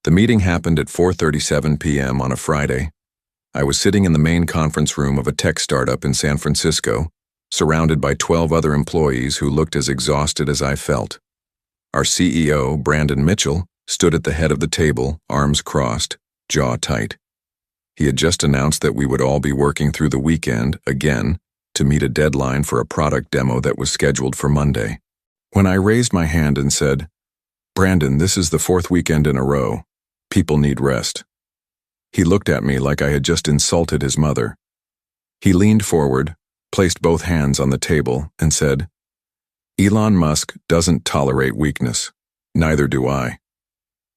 The meeting happened at 4:37 p.m. on a Friday. I was sitting in the main conference room of a tech startup in San Francisco, surrounded by 12 other employees who looked as exhausted as I felt. Our CEO, Brandon Mitchell, stood at the head of the table, arms crossed, jaw tight. He had just announced that we would all be working through the weekend, again, to meet a deadline for a product demo that was scheduled for Monday. When I raised my hand and said, "Brandon, this is the 4th weekend in a row. People need rest," he looked at me like I had just insulted his mother. He leaned forward, placed both hands on the table, and said, "Elon Musk doesn't tolerate weakness. Neither do I.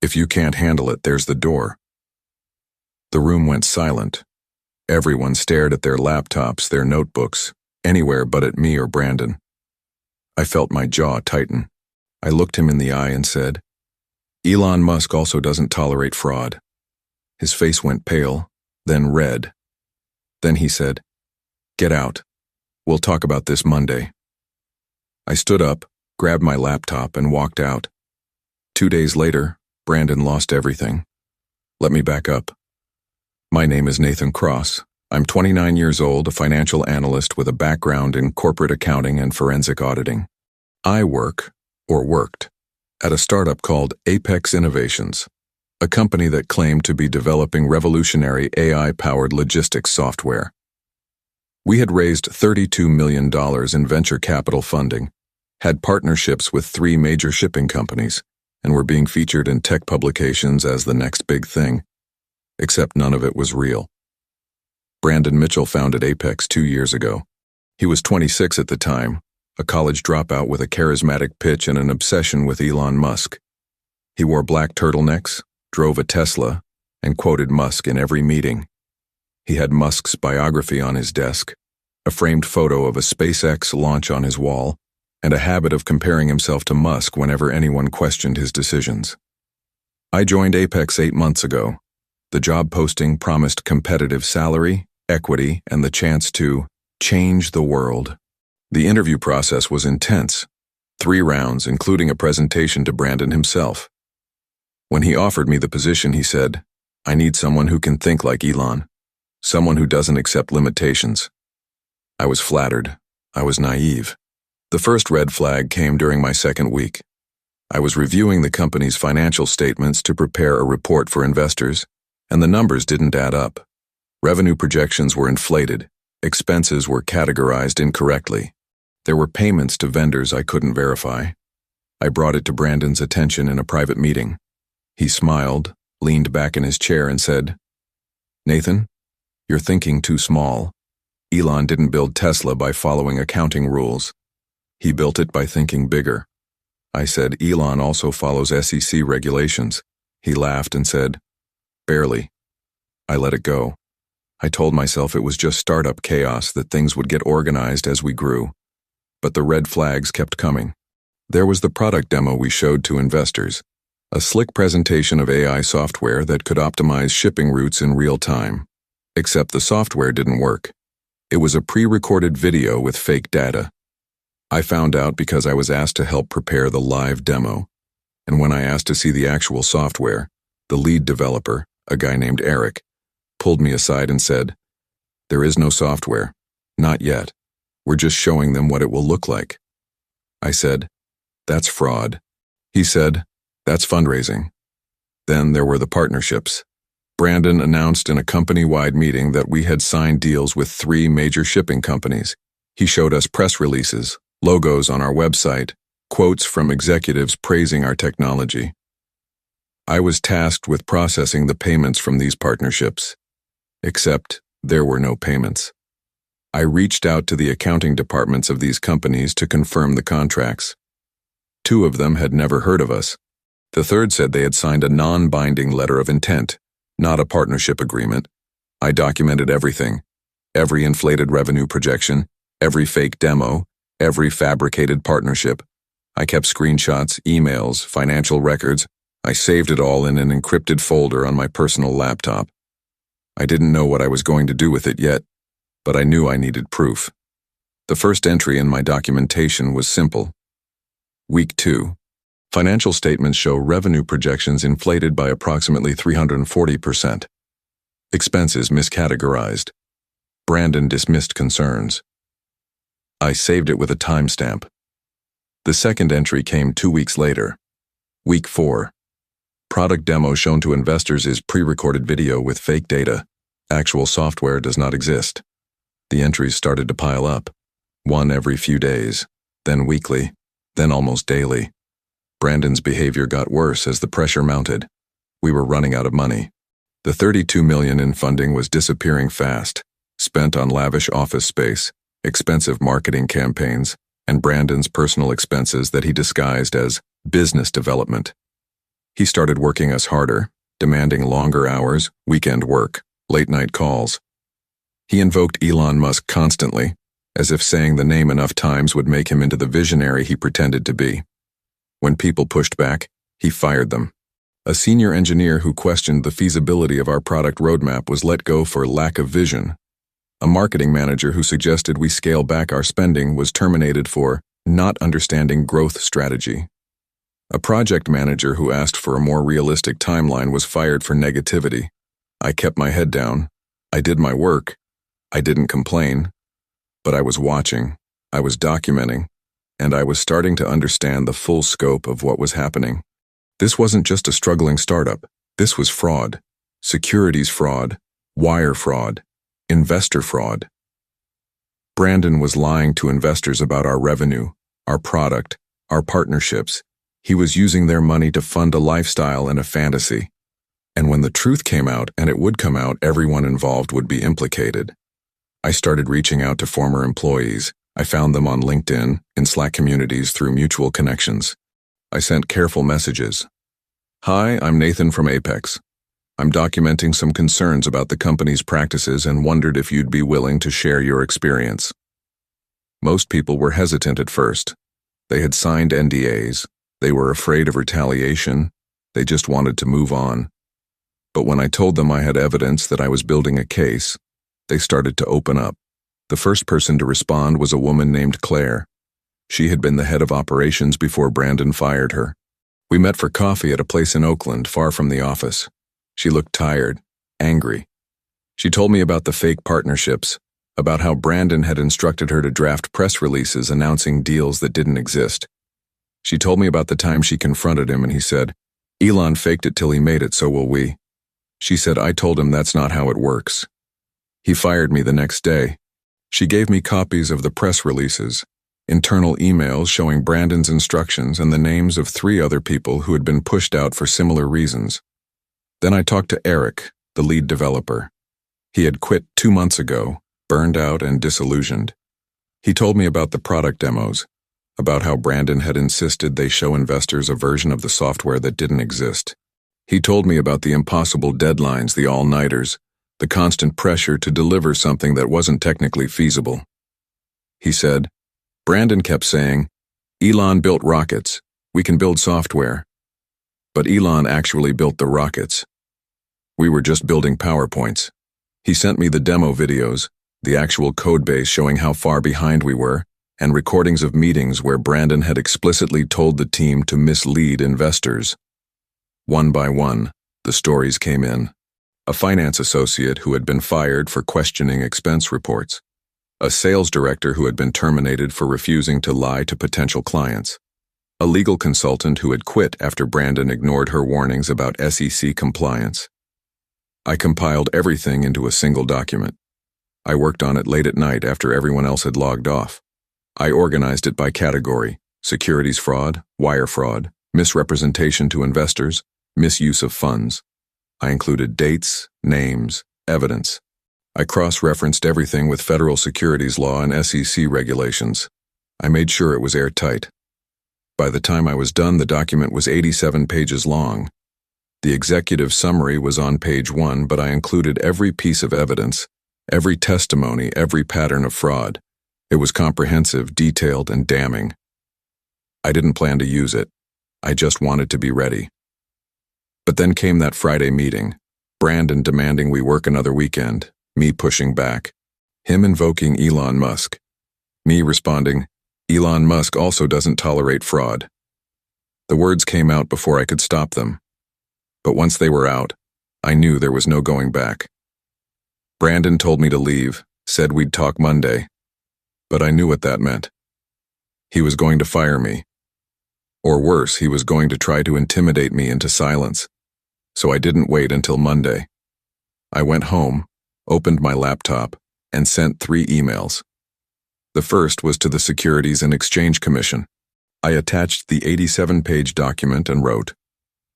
If you can't handle it, there's the door." The room went silent. Everyone stared at their laptops, their notebooks, anywhere but at me or Brandon. I felt my jaw tighten. I looked him in the eye and said, "Elon Musk also doesn't tolerate fraud." His face went pale, then red. Then he said, "Get out. We'll talk about this Monday." I stood up, grabbed my laptop, and walked out. 2 days later, Brandon lost everything. Let me back up. My name is Nathan Cross. I'm 29 years old, a financial analyst with a background in corporate accounting and forensic auditing. I worked, at a startup called Apex Innovations, a company that claimed to be developing revolutionary AI-powered logistics software. We had raised $32 million in venture capital funding, had partnerships with 3 major shipping companies, and were being featured in tech publications as the next big thing. Except none of it was real. Brandon Mitchell founded Apex 2 years ago. He was 26 at the time, a college dropout with a charismatic pitch and an obsession with Elon Musk. He wore black turtlenecks, drove a Tesla, and quoted Musk in every meeting. He had Musk's biography on his desk, a framed photo of a SpaceX launch on his wall, and a habit of comparing himself to Musk whenever anyone questioned his decisions. I joined Apex 8 months ago. The job posting promised competitive salary, equity, and the chance to change the world. The interview process was intense, 3 rounds, including a presentation to Brandon himself. When he offered me the position, he said, "I need someone who can think like Elon, someone who doesn't accept limitations." I was flattered. I was naive. The first red flag came during my 2nd week. I was reviewing the company's financial statements to prepare a report for investors, and the numbers didn't add up. Revenue projections were inflated. Expenses were categorized incorrectly. There were payments to vendors I couldn't verify. I brought it to Brandon's attention in a private meeting. He smiled, leaned back in his chair, and said, "Nathan, you're thinking too small. Elon didn't build Tesla by following accounting rules. He built it by thinking bigger." I said, "Elon also follows SEC regulations." He laughed and said, "Barely." I let it go. I told myself it was just startup chaos, that things would get organized as we grew. But the red flags kept coming. There was the product demo we showed to investors, a slick presentation of AI software that could optimize shipping routes in real time. Except the software didn't work. It was a pre-recorded video with fake data. I found out because I was asked to help prepare the live demo. And when I asked to see the actual software, the lead developer, a guy named Eric, pulled me aside and said, "There is no software. Not yet. We're just showing them what it will look like." I said, "That's fraud." He said, "That's fundraising." Then there were the partnerships. Brandon announced in a company-wide meeting that we had signed deals with 3 major shipping companies. He showed us press releases, logos on our website, quotes from executives praising our technology. I was tasked with processing the payments from these partnerships. Except there were no payments. I reached out to the accounting departments of these companies to confirm the contracts. 2 of them had never heard of us. The third said they had signed a non-binding letter of intent, not a partnership agreement. I documented everything. Every inflated revenue projection, every fake demo, every fabricated partnership. I kept screenshots, emails, financial records. I saved it all in an encrypted folder on my personal laptop. I didn't know what I was going to do with it yet, but I knew I needed proof. The first entry in my documentation was simple. Week 2. Financial statements show revenue projections inflated by approximately 340%. Expenses miscategorized. Brandon dismissed concerns. I saved it with a timestamp. The second entry came 2 weeks later. Week 4. Product demo shown to investors is pre-recorded video with fake data. Actual software does not exist. The entries started to pile up. One every few days, then weekly, then almost daily. Brandon's behavior got worse as the pressure mounted. We were running out of money. The $32 million in funding was disappearing fast, spent on lavish office space, expensive marketing campaigns, and Brandon's personal expenses that he disguised as business development. He started working us harder, demanding longer hours, weekend work, late-night calls. He invoked Elon Musk constantly, as if saying the name enough times would make him into the visionary he pretended to be. When people pushed back, he fired them. A senior engineer who questioned the feasibility of our product roadmap was let go for lack of vision. A marketing manager who suggested we scale back our spending was terminated for not understanding growth strategy. A project manager who asked for a more realistic timeline was fired for negativity. I kept my head down. I did my work. I didn't complain. But I was watching, I was documenting, and I was starting to understand the full scope of what was happening. This wasn't just a struggling startup. This was fraud. Securities fraud, wire fraud, investor fraud. Brandon was lying to investors about our revenue, our product, our partnerships. He was using their money to fund a lifestyle and a fantasy. And when the truth came out, and it would come out, everyone involved would be implicated. I started reaching out to former employees. I found them on LinkedIn, in Slack communities through mutual connections. I sent careful messages. Hi, I'm Nathan from Apex. I'm documenting some concerns about the company's practices and wondered if you'd be willing to share your experience. Most people were hesitant at first. They had signed NDAs. They were afraid of retaliation. They just wanted to move on. But when I told them I had evidence that I was building a case, they started to open up. The first person to respond was a woman named Claire. She had been the head of operations before Brandon fired her. We met for coffee at a place in Oakland, far from the office. She looked tired, angry. She told me about the fake partnerships, about how Brandon had instructed her to draft press releases announcing deals that didn't exist. She told me about the time she confronted him and he said, "Elon faked it till he made it, so will we." She said, "I told him that's not how it works." He fired me the next day. She gave me copies of the press releases, internal emails showing Brandon's instructions and the names of 3 other people who had been pushed out for similar reasons. Then I talked to Eric, the lead developer. He had quit 2 months ago, burned out and disillusioned. He told me about the product demos, about how Brandon had insisted they show investors a version of the software that didn't exist. He told me about the impossible deadlines, the all-nighters, the constant pressure to deliver something that wasn't technically feasible. He said, "Brandon kept saying, 'Elon built rockets. We can build software.' But Elon actually built the rockets. We were just building PowerPoints." He sent me the demo videos, the actual code base showing how far behind we were, and recordings of meetings where Brandon had explicitly told the team to mislead investors. One by one, the stories came in. A finance associate who had been fired for questioning expense reports. A sales director who had been terminated for refusing to lie to potential clients. A legal consultant who had quit after Brandon ignored her warnings about SEC compliance. I compiled everything into a single document. I worked on it late at night after everyone else had logged off. I organized it by category: securities fraud, wire fraud, misrepresentation to investors, misuse of funds. I included dates, names, evidence. I cross-referenced everything with federal securities law and SEC regulations. I made sure it was airtight. By the time I was done, the document was 87 pages long. The executive summary was on page 1, but I included every piece of evidence, every testimony, every pattern of fraud. It was comprehensive, detailed, and damning. I didn't plan to use it. I just wanted to be ready. But then came that Friday meeting, Brandon demanding we work another weekend, me pushing back, him invoking Elon Musk, me responding, "Elon Musk also doesn't tolerate fraud." The words came out before I could stop them. But once they were out, I knew there was no going back. Brandon told me to leave, said we'd talk Monday. But I knew what that meant. He was going to fire me. Or worse, he was going to try to intimidate me into silence. So I didn't wait until Monday. I went home, opened my laptop, and sent 3 emails. The first was to the Securities and Exchange Commission. I attached the 87-page document and wrote,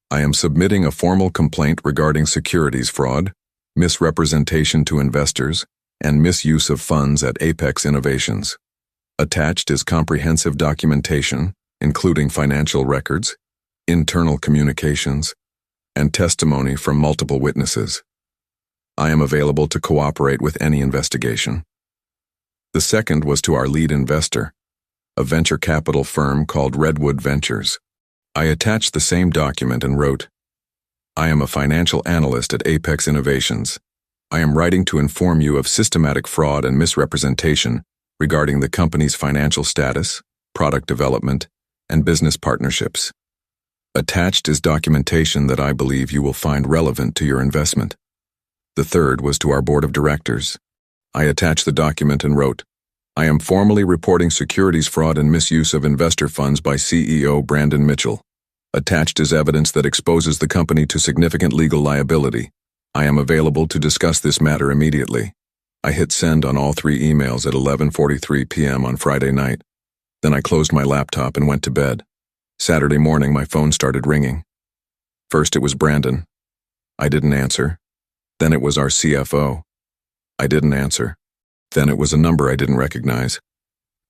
"I am submitting a formal complaint regarding securities fraud, misrepresentation to investors, and misuse of funds at Apex Innovations. Attached is comprehensive documentation, including financial records, internal communications, and testimony from multiple witnesses. I am available to cooperate with any investigation." The second was to our lead investor, a venture capital firm called Redwood Ventures. I attached the same document and wrote, "I am a financial analyst at Apex Innovations. I am writing to inform you of systematic fraud and misrepresentation regarding the company's financial status, product development, and business partnerships. Attached is documentation that I believe you will find relevant to your investment." The third was to our board of directors. I attached the document and wrote, "I am formally reporting securities fraud and misuse of investor funds by CEO Brandon Mitchell. Attached is evidence that exposes the company to significant legal liability. I am available to discuss this matter immediately." I hit send on all 3 emails at 11:43 p.m. on Friday night. Then I closed my laptop and went to bed. Saturday morning, my phone started ringing. First, it was Brandon. I didn't answer. Then it was our CFO. I didn't answer. Then it was a number I didn't recognize.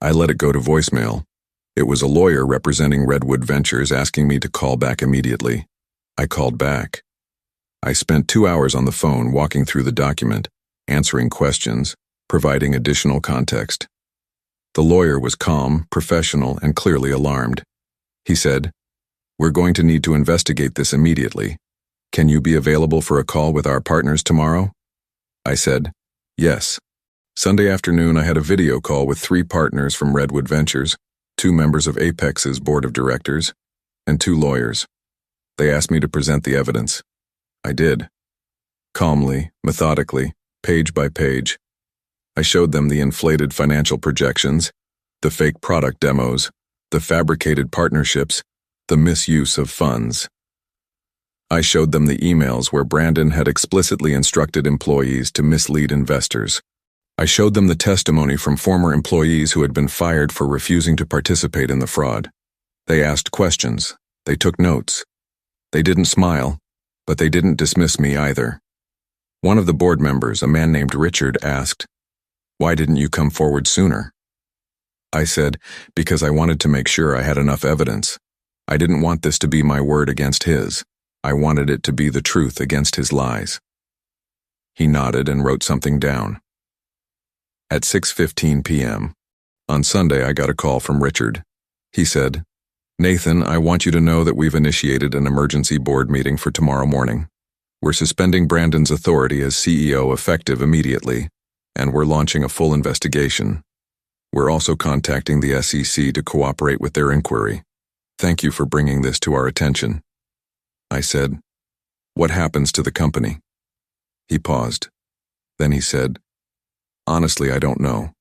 I let it go to voicemail. It was a lawyer representing Redwood Ventures asking me to call back immediately. I called back. I spent 2 hours on the phone walking through the document, answering questions, providing additional context. The lawyer was calm, professional, and clearly alarmed. He said, "We're going to need to investigate this immediately. Can you be available for a call with our partners tomorrow?" I said, "Yes." Sunday afternoon, I had a video call with 3 partners from Redwood Ventures, 2 members of Apex's board of directors, and 2 lawyers. They asked me to present the evidence. I did. Calmly, methodically, page by page. I showed them the inflated financial projections, the fake product demos, the fabricated partnerships, the misuse of funds. I showed them the emails where Brandon had explicitly instructed employees to mislead investors. I showed them the testimony from former employees who had been fired for refusing to participate in the fraud. They asked questions. They took notes. They didn't smile, but they didn't dismiss me either. One of the board members, a man named Richard, asked, "Why didn't you come forward sooner?" I said, "Because I wanted to make sure I had enough evidence. I didn't want this to be my word against his. I wanted it to be the truth against his lies." He nodded and wrote something down. At 6:15 p.m. on Sunday, I got a call from Richard. He said, "Nathan, I want you to know that we've initiated an emergency board meeting for tomorrow morning. We're suspending Brandon's authority as CEO effective immediately, and we're launching a full investigation. We're also contacting the SEC to cooperate with their inquiry. Thank you for bringing this to our attention." I said, "What happens to the company?" He paused. Then he said, "Honestly, I don't know.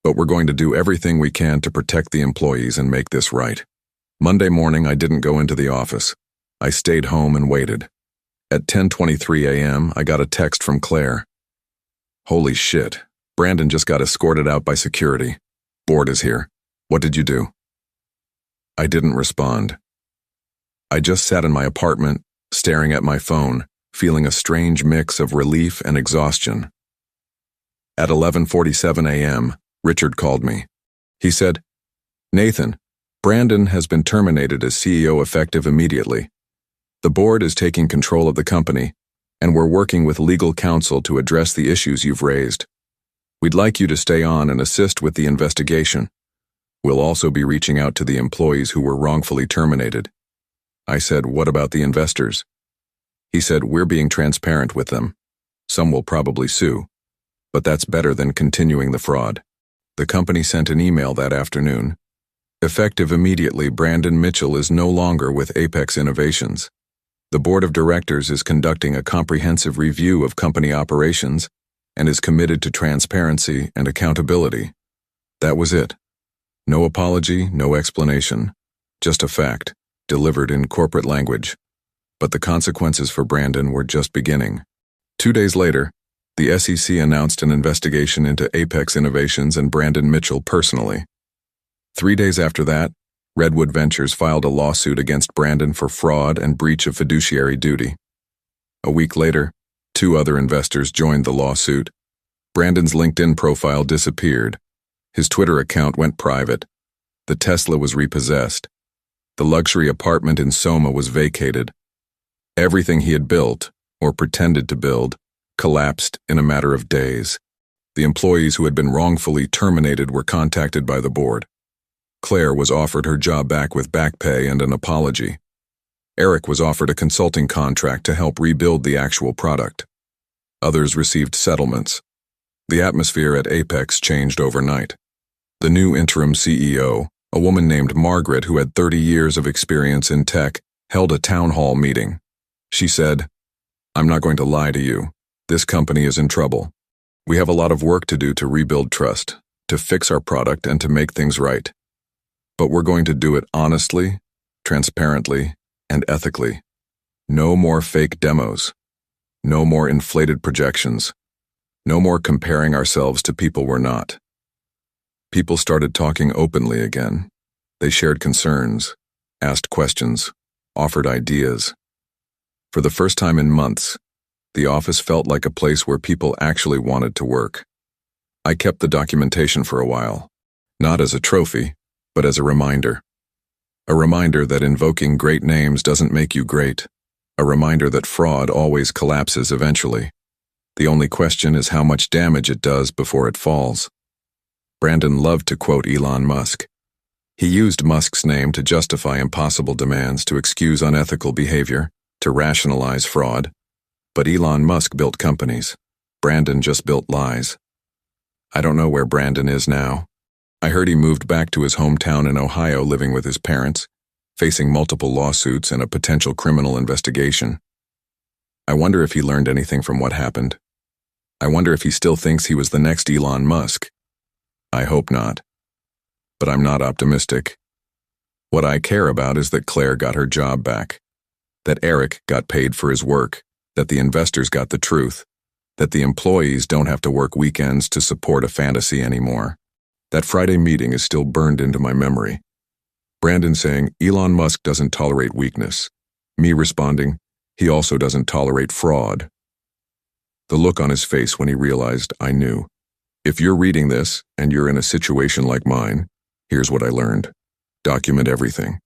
But we're going to do everything we can to protect the employees and make this right." Monday morning, I didn't go into the office. I stayed home and waited. At 10:23 a.m., I got a text from Claire. "Holy shit, Brandon just got escorted out by security. Board is here. What did you do?" I didn't respond. I just sat in my apartment, staring at my phone, feeling a strange mix of relief and exhaustion. At 11:47 a.m., Richard called me. He said, "Nathan, Brandon has been terminated as CEO effective immediately. The board is taking control of the company, and we're working with legal counsel to address the issues you've raised. We'd like you to stay on and assist with the investigation. We'll also be reaching out to the employees who were wrongfully terminated." I said, "What about the investors?" He said, "We're being transparent with them. Some will probably sue, but that's better than continuing the fraud." The company sent an email that afternoon. Effective immediately, Brandon Mitchell is no longer with Apex Innovations. The board of directors is conducting a comprehensive review of company operations and is committed to transparency and accountability. That was it. No apology, no explanation. Just a fact, delivered in corporate language. But the consequences for Brandon were just beginning. 2 days later, the SEC announced an investigation into Apex Innovations and Brandon Mitchell personally. 3 days after that, Redwood Ventures filed a lawsuit against Brandon for fraud and breach of fiduciary duty. A week later, 2 other investors joined the lawsuit. Brandon's LinkedIn profile disappeared. His Twitter account went private. The Tesla was repossessed. The luxury apartment in Soma was vacated. Everything he had built, or pretended to build, collapsed in a matter of days. The employees who had been wrongfully terminated were contacted by the board. Claire was offered her job back with back pay and an apology. Eric was offered a consulting contract to help rebuild the actual product. Others received settlements. The atmosphere at Apex changed overnight. The new interim CEO, a woman named Margaret who had 30 years of experience in tech, held a town hall meeting. She said, "I'm not going to lie to you. This company is in trouble. We have a lot of work to do to rebuild trust, to fix our product and to make things right. But we're going to do it honestly, transparently, and ethically. No more fake demos. No more inflated projections. No more comparing ourselves to people we're not." People started talking openly again. They shared concerns, asked questions, offered ideas. For the first time in months, the office felt like a place where people actually wanted to work. I kept the documentation for a while, not as a trophy, but as a reminder. A reminder that invoking great names doesn't make you great. A reminder that fraud always collapses eventually. The only question is how much damage it does before it falls. Brandon loved to quote Elon Musk. He used Musk's name to justify impossible demands, to excuse unethical behavior, to rationalize fraud. But Elon Musk built companies. Brandon just built lies. I don't know where Brandon is now. I heard he moved back to his hometown in Ohio, living with his parents, facing multiple lawsuits and a potential criminal investigation. I wonder if he learned anything from what happened. I wonder if he still thinks he was the next Elon Musk. I hope not. But I'm not optimistic. What I care about is that Claire got her job back, that Eric got paid for his work, that the investors got the truth, that the employees don't have to work weekends to support a fantasy anymore. That Friday meeting is still burned into my memory. Brandon saying, "Elon Musk doesn't tolerate weakness." Me responding, "He also doesn't tolerate fraud." The look on his face when he realized I knew. If you're reading this and you're in a situation like mine, here's what I learned. Document everything.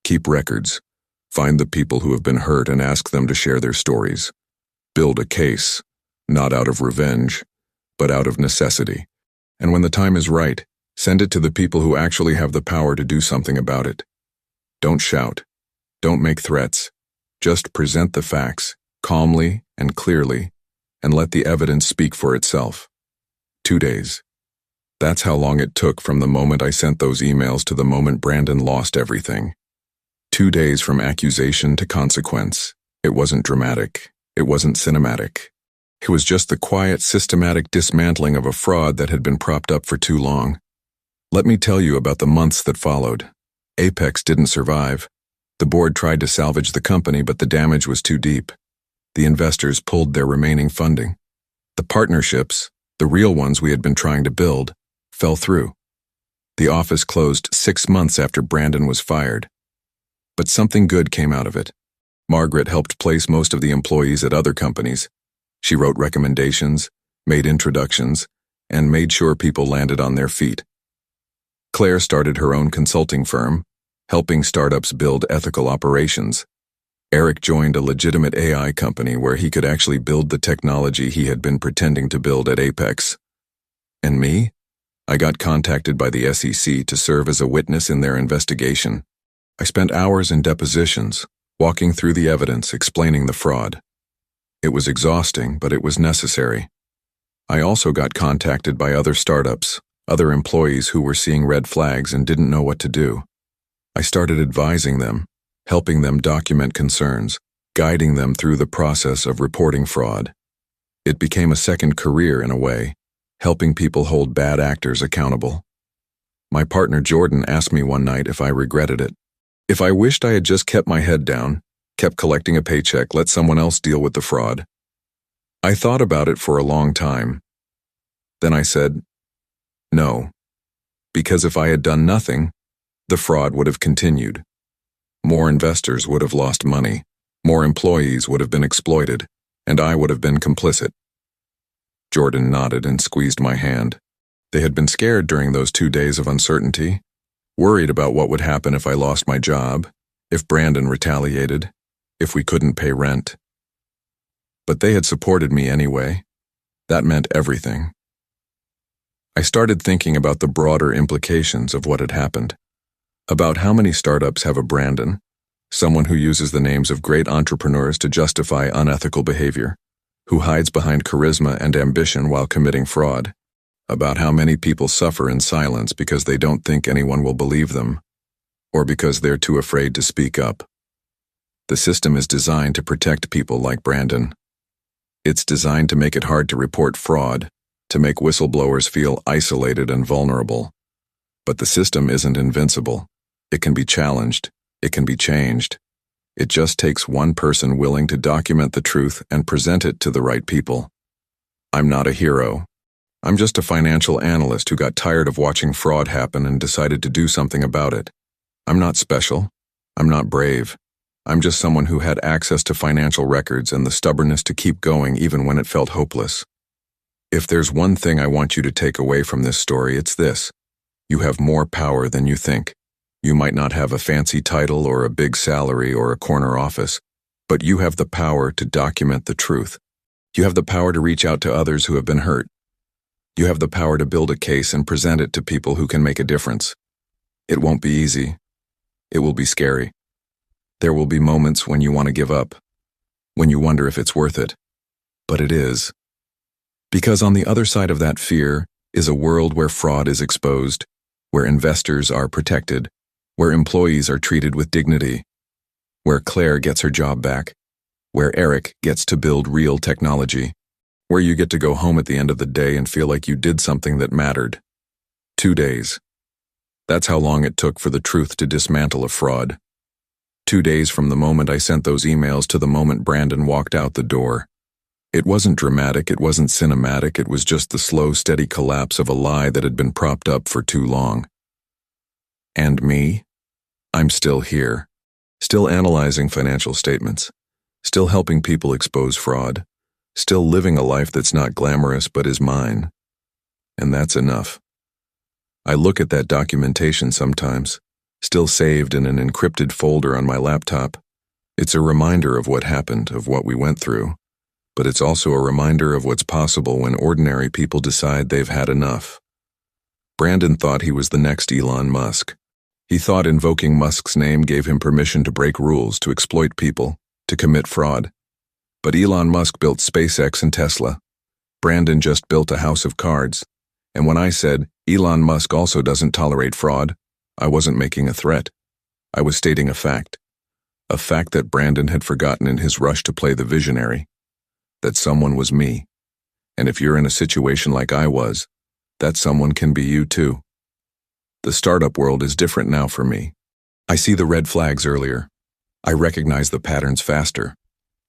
Keep records. Find the people who have been hurt and ask them to share their stories. Build a case, not out of revenge, but out of necessity. And when the time is right, send it to the people who actually have the power to do something about it. Don't shout. Don't make threats. Just present the facts, calmly and clearly, and let the evidence speak for itself. 2 days. That's how long it took from the moment I sent those emails to the moment Brandon lost everything. 2 days from accusation to consequence. It wasn't dramatic. It wasn't cinematic. It was just the quiet, systematic dismantling of a fraud that had been propped up for too long. Let me tell you about the months that followed. Apex didn't survive. The board tried to salvage the company, but the damage was too deep. The investors pulled their remaining funding. The partnerships, the real ones we had been trying to build, fell through. The office closed 6 months after Brandon was fired. But something good came out of it. Margaret helped place most of the employees at other companies. She wrote recommendations, made introductions, and made sure people landed on their feet. Claire started her own consulting firm, helping startups build ethical operations. Eric joined a legitimate AI company where he could actually build the technology he had been pretending to build at Apex. And me? I got contacted by the SEC to serve as a witness in their investigation. I spent hours in depositions, walking through the evidence, explaining the fraud. It was exhausting, but it was necessary. I also got contacted by other startups, other employees who were seeing red flags and didn't know what to do. I started advising them, helping them document concerns, guiding them through the process of reporting fraud. It became a second career in a way, helping people hold bad actors accountable. My partner Jordan asked me one night if I regretted it. If I wished I had just kept my head down, kept collecting a paycheck, let someone else deal with the fraud. I thought about it for a long time. Then I said, no, because if I had done nothing, the fraud would have continued. More investors would have lost money, more employees would have been exploited, and I would have been complicit. Jordan nodded and squeezed my hand. They had been scared during those 2 days of uncertainty, worried about what would happen if I lost my job, if Brandon retaliated, if we couldn't pay rent. But they had supported me anyway. That meant everything. I started thinking about the broader implications of what had happened, about how many startups have a Brandon, someone who uses the names of great entrepreneurs to justify unethical behavior, who hides behind charisma and ambition while committing fraud, about how many people suffer in silence because they don't think anyone will believe them, or because they're too afraid to speak up. The system is designed to protect people like Brandon. It's designed to make it hard to report fraud, to make whistleblowers feel isolated and vulnerable. But the system isn't invincible. It can be challenged. It can be changed. It just takes one person willing to document the truth and present it to the right people. I'm not a hero. I'm just a financial analyst who got tired of watching fraud happen and decided to do something about it. I'm not special. I'm not brave. I'm just someone who had access to financial records and the stubbornness to keep going even when it felt hopeless. If there's one thing I want you to take away from this story, it's this. You have more power than you think. You might not have a fancy title or a big salary or a corner office, but you have the power to document the truth. You have the power to reach out to others who have been hurt. You have the power to build a case and present it to people who can make a difference. It won't be easy. It will be scary. There will be moments when you want to give up, when you wonder if it's worth it. But it is. Because on the other side of that fear is a world where fraud is exposed, where investors are protected, where employees are treated with dignity, where Claire gets her job back, where Eric gets to build real technology, where you get to go home at the end of the day and feel like you did something that mattered. 2 days. That's how long it took for the truth to dismantle a fraud. 2 days from the moment I sent those emails to the moment Brandon walked out the door. It wasn't dramatic, it wasn't cinematic, it was just the slow, steady collapse of a lie that had been propped up for too long. And me? I'm still here, still analyzing financial statements, still helping people expose fraud, still living a life that's not glamorous but is mine. And that's enough. I look at that documentation sometimes, still saved in an encrypted folder on my laptop. It's a reminder of what happened, of what we went through, but it's also a reminder of what's possible when ordinary people decide they've had enough. Brandon thought he was the next Elon Musk. He thought invoking Musk's name gave him permission to break rules, to exploit people, to commit fraud. But Elon Musk built SpaceX and Tesla. Brandon just built a house of cards. And when I said, Elon Musk also doesn't tolerate fraud, I wasn't making a threat. I was stating a fact that Brandon had forgotten in his rush to play the visionary. That someone was me. And if you're in a situation like I was, that someone can be you too. The startup world is different now for me. I see the red flags earlier. I recognize the patterns faster.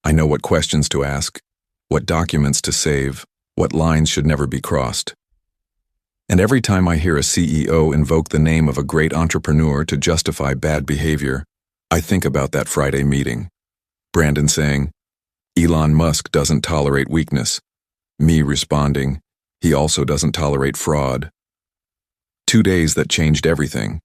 I know what questions to ask, what documents to save, what lines should never be crossed. And every time I hear a CEO invoke the name of a great entrepreneur to justify bad behavior, I think about that Friday meeting. Brandon saying, Elon Musk doesn't tolerate weakness. Me responding, he also doesn't tolerate fraud. 2 days that changed everything.